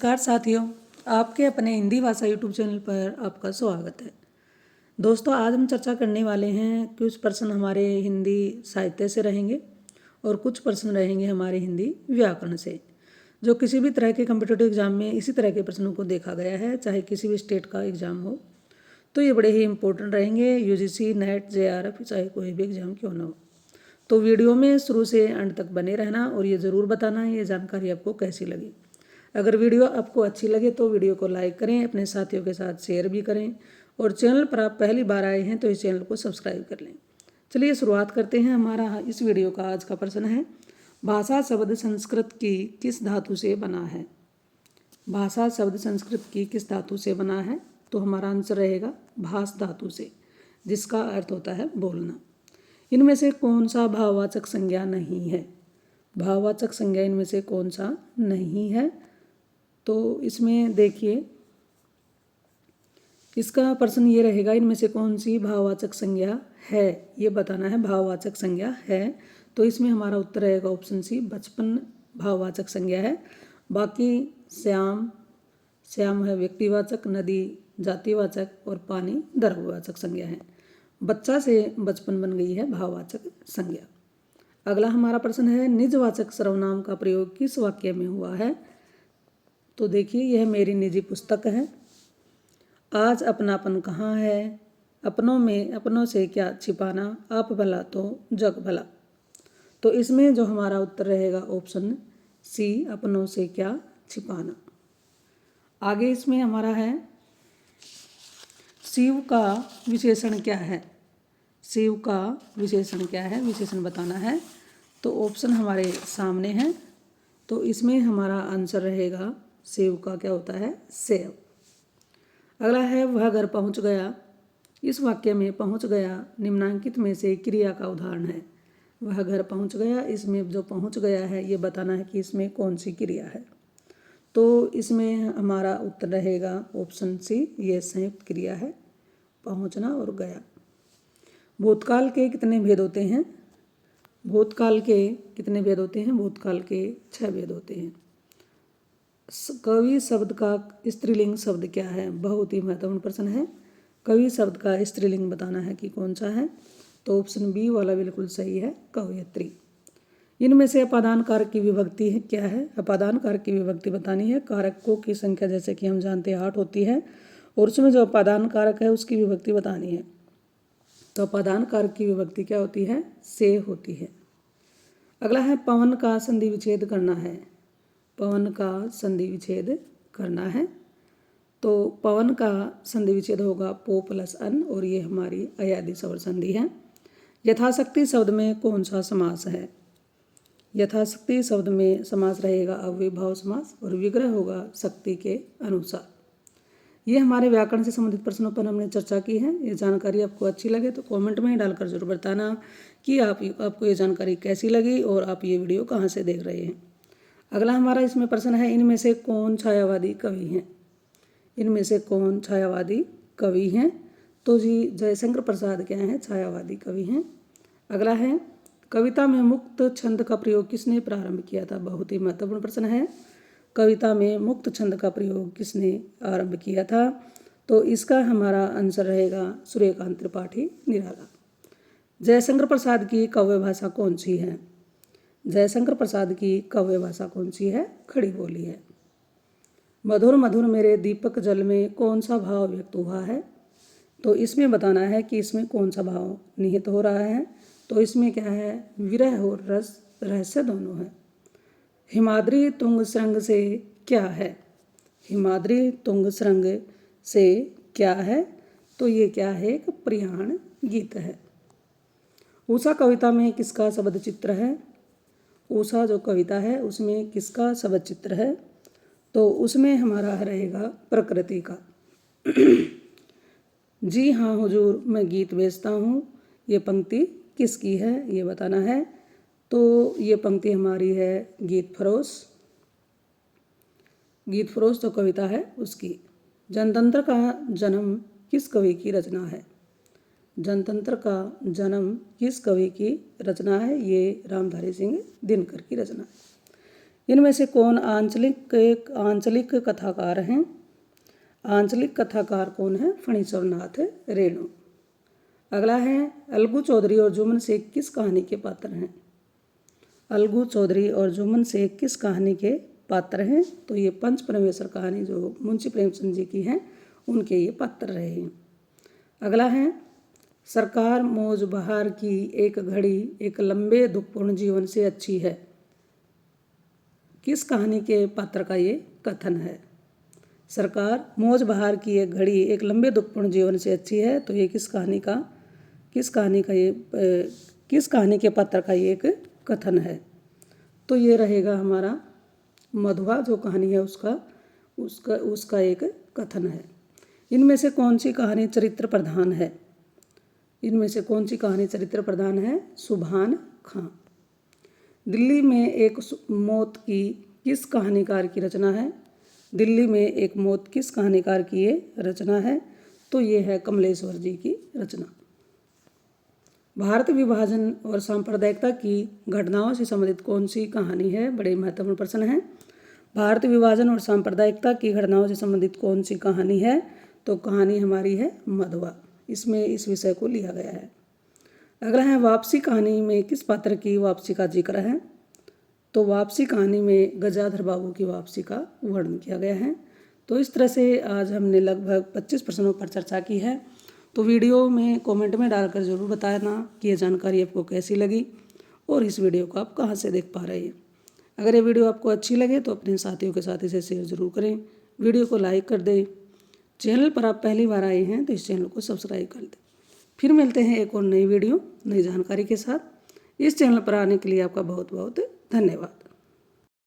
नमस्कार साथियों, आपके अपने हिंदी भाषा यूट्यूब चैनल पर आपका स्वागत है। दोस्तों, आज हम चर्चा करने वाले हैं कुछ प्रश्न हमारे हिंदी साहित्य से रहेंगे और कुछ प्रश्न रहेंगे हमारे हिंदी व्याकरण से, जो किसी भी तरह के कम्पिटिटिव एग्जाम में इसी तरह के प्रश्नों को देखा गया है, चाहे किसी भी स्टेट का एग्जाम हो। तो ये बड़े ही इंपॉर्टेंट रहेंगे, यूजीसी, नेट, जेआरएफ, चाहे कोई भी एग्जाम क्यों ना हो। तो वीडियो में शुरू से अंत तक बने रहना और ये ज़रूर बताना ये जानकारी आपको कैसी लगी। अगर वीडियो आपको अच्छी लगे तो वीडियो को लाइक करें, अपने साथियों के साथ शेयर भी करें और चैनल पर आप पहली बार आए हैं तो इस चैनल को सब्सक्राइब कर लें। चलिए शुरुआत करते हैं। हमारा इस वीडियो का आज का प्रश्न है, भाषा शब्द संस्कृत की किस धातु से बना है। भाषा शब्द संस्कृत की किस धातु से बना है? तो हमारा आंसर रहेगा भास धातु से, जिसका अर्थ होता है बोलना। इनमें से कौन सा भाववाचक संज्ञा नहीं है? भाववाचक संज्ञा इनमें से कौन सा नहीं है? तो इसमें देखिए, इसका प्रश्न ये रहेगा, इनमें से कौन सी भाववाचक संज्ञा है, ये बताना है। भाववाचक संज्ञा है तो इसमें हमारा उत्तर रहेगा ऑप्शन सी, बचपन भाववाचक संज्ञा है। बाकी श्याम, श्याम है व्यक्तिवाचक, नदी जातिवाचक और पानी द्रव्यवाचक संज्ञा है। बच्चा से बचपन बन गई है भाववाचक संज्ञा। अगला हमारा प्रश्न है, निजवाचक सर्वनाम का प्रयोग किस वाक्य में हुआ है? तो देखिए, यह मेरी निजी पुस्तक है। आज अपनापन कहाँ है? अपनों में अपनों से क्या छिपाना, आप भला तो जग भला। तो इसमें जो हमारा उत्तर रहेगा ऑप्शन सी, अपनों से क्या छिपाना। आगे इसमें हमारा है, शिव का विशेषण क्या है? शिव का विशेषण क्या है, विशेषण बताना है। तो ऑप्शन हमारे सामने हैं, तो इसमें हमारा आंसर रहेगा शिव का क्या होता है, सेव। अगला है, वह घर पहुंच गया। इस वाक्य में पहुंच गया निम्नांकित में से क्रिया का उदाहरण है। वह घर पहुंच गया, इसमें जो पहुंच गया है ये बताना है कि इसमें कौन सी क्रिया है। तो इसमें हमारा उत्तर रहेगा ऑप्शन सी, ये संयुक्त क्रिया है, पहुंचना और गया। भूतकाल के कितने भेद होते हैं? भूतकाल के कितने भेद होते हैं? भूतकाल के 6 भेद होते हैं। कवि शब्द का स्त्रीलिंग शब्द क्या है? बहुत ही महत्वपूर्ण प्रश्न है। कवि शब्द का स्त्रीलिंग बताना है कि कौन सा है। तो ऑप्शन बी वाला बिल्कुल सही है, कवयत्री। इनमें से अपादान कारक की विभक्ति है क्या है? अपादान कारक की विभक्ति बतानी है। कारकों की संख्या जैसे कि हम जानते हैं 8 होती है और उसमें जो अपादान कारक है उसकी विभक्ति बतानी है। तो अपादान कारक की विभक्ति क्या होती है? से होती है। अगला है, पवन का संधि विच्छेद करना है। पवन का संधि विच्छेद करना है। तो पवन का संधि विच्छेद होगा पो प्लस अन और ये हमारी अयादि स्वर संधि है। यथाशक्ति शब्द में कौन सा समास है? यथाशक्ति शब्द में समास रहेगा अव्ययभाव समास और विग्रह होगा शक्ति के अनुसार। ये हमारे व्याकरण से संबंधित प्रश्नों पर हमने चर्चा की है। ये जानकारी आपको अच्छी लगे तो कमेंट में डालकर जरूर बताना कि आपको ये जानकारी कैसी लगी और आप ये वीडियो कहाँ से देख रहे हैं। अगला हमारा इसमें प्रश्न है, इनमें से कौन छायावादी कवि हैं? इनमें से कौन छायावादी कवि हैं? तो जी जयशंकर प्रसाद क्या हैं? छायावादी कवि हैं। अगला है, कविता में मुक्त छंद का प्रयोग किसने प्रारंभ किया था? बहुत ही महत्वपूर्ण प्रश्न है। कविता में मुक्त छंद का प्रयोग किसने आरंभ किया था? तो इसका हमारा आंसर रहेगा सूर्यकांत त्रिपाठी निराला। जयशंकर प्रसाद की काव्य भाषा कौन सी है? जयशंकर प्रसाद की काव्य भाषा कौन सी है? खड़ी बोली है। मधुर मधुर मेरे दीपक जल में कौन सा भाव व्यक्त हुआ है? तो इसमें बताना है कि इसमें कौन सा भाव निहित हो रहा है। तो इसमें क्या है? विरह और रस, रहस्य दोनों है। हिमाद्री तुंग श्रृंग से क्या है? हिमाद्री तुंग श्रृंग से क्या है? तो ये क्या है? एक प्रियाण गीत है। उषा कविता में किसका शब्द चित्र है? उषा जो कविता है उसमें किसका शब्द चित्र है? तो उसमें हमारा रहेगा प्रकृति का। जी हाँ हुजूर मैं गीत बेचता हूँ, ये पंक्ति किसकी है ये बताना है। तो ये पंक्ति हमारी है गीत फरोश। गीत फरोश जो कविता है उसकी। जनतंत्र का जन्म किस कवि की रचना है? जनतंत्र का जन्म किस कवि की रचना है? ये रामधारी सिंह दिनकर की रचना है। इनमें से कौन आंचलिक कथाकार हैं? आंचलिक कथाकार कौन है? फणीश्वरनाथ रेणु। अगला है अलगू चौधरी और जुम्मन शेख किस कहानी के पात्र हैं? अलगू चौधरी और जुम्मन शेख किस कहानी के पात्र हैं? तो ये पंच परमेश्वर कहानी जो मुंशी प्रेमचंद जी की है उनके ये पात्र रहे हैं। अगला है सरकार मौज बहार की एक घड़ी एक लंबे दुखपूर्ण जीवन से अच्छी है, किस कहानी के पात्र का ये कथन है? सरकार मौज बहार की एक घड़ी एक लंबे दुखपूर्ण जीवन से अच्छी है, तो ये किस कहानी के पात्र का ये एक कथन है? तो ये रहेगा हमारा मधुआ जो कहानी है उसका एक कथन है। इनमें से कौन सी कहानी चरित्र प्रधान है? इनमें से कौन सी कहानी चरित्र प्रधान है? सुभान खां। दिल्ली में एक मौत की किस कहानीकार की रचना है? दिल्ली में एक मौत किस कहानीकार की ये रचना है? तो ये है कमलेश्वर जी की रचना। भारत विभाजन और सांप्रदायिकता की घटनाओं से संबंधित कौन सी कहानी है? बड़े महत्वपूर्ण प्रश्न है। भारत विभाजन और सांप्रदायिकता की घटनाओं से संबंधित कौन सी कहानी है? तो कहानी हमारी है मधुआ। इसमें इस विषय को लिया गया है। अगला है वापसी कहानी में किस पात्र की वापसी का जिक्र है? तो वापसी कहानी में गजाधर बाबू की वापसी का वर्णन किया गया है। तो इस तरह से आज हमने लगभग 25 प्रश्नों पर चर्चा की है। तो वीडियो में कमेंट में डालकर ज़रूर बताना कि ये जानकारी आपको कैसी लगी और इस वीडियो को आप कहाँ से देख पा रहे हैं। अगर ये वीडियो आपको अच्छी लगे तो अपने साथियों के साथ इसे शेयर ज़रूर करें, वीडियो को लाइक कर दें। चैनल पर आप पहली बार आए हैं तो इस चैनल को सब्सक्राइब कर दें। फिर मिलते हैं एक और नई वीडियो नई जानकारी के साथ। इस चैनल पर आने के लिए आपका बहुत बहुत धन्यवाद।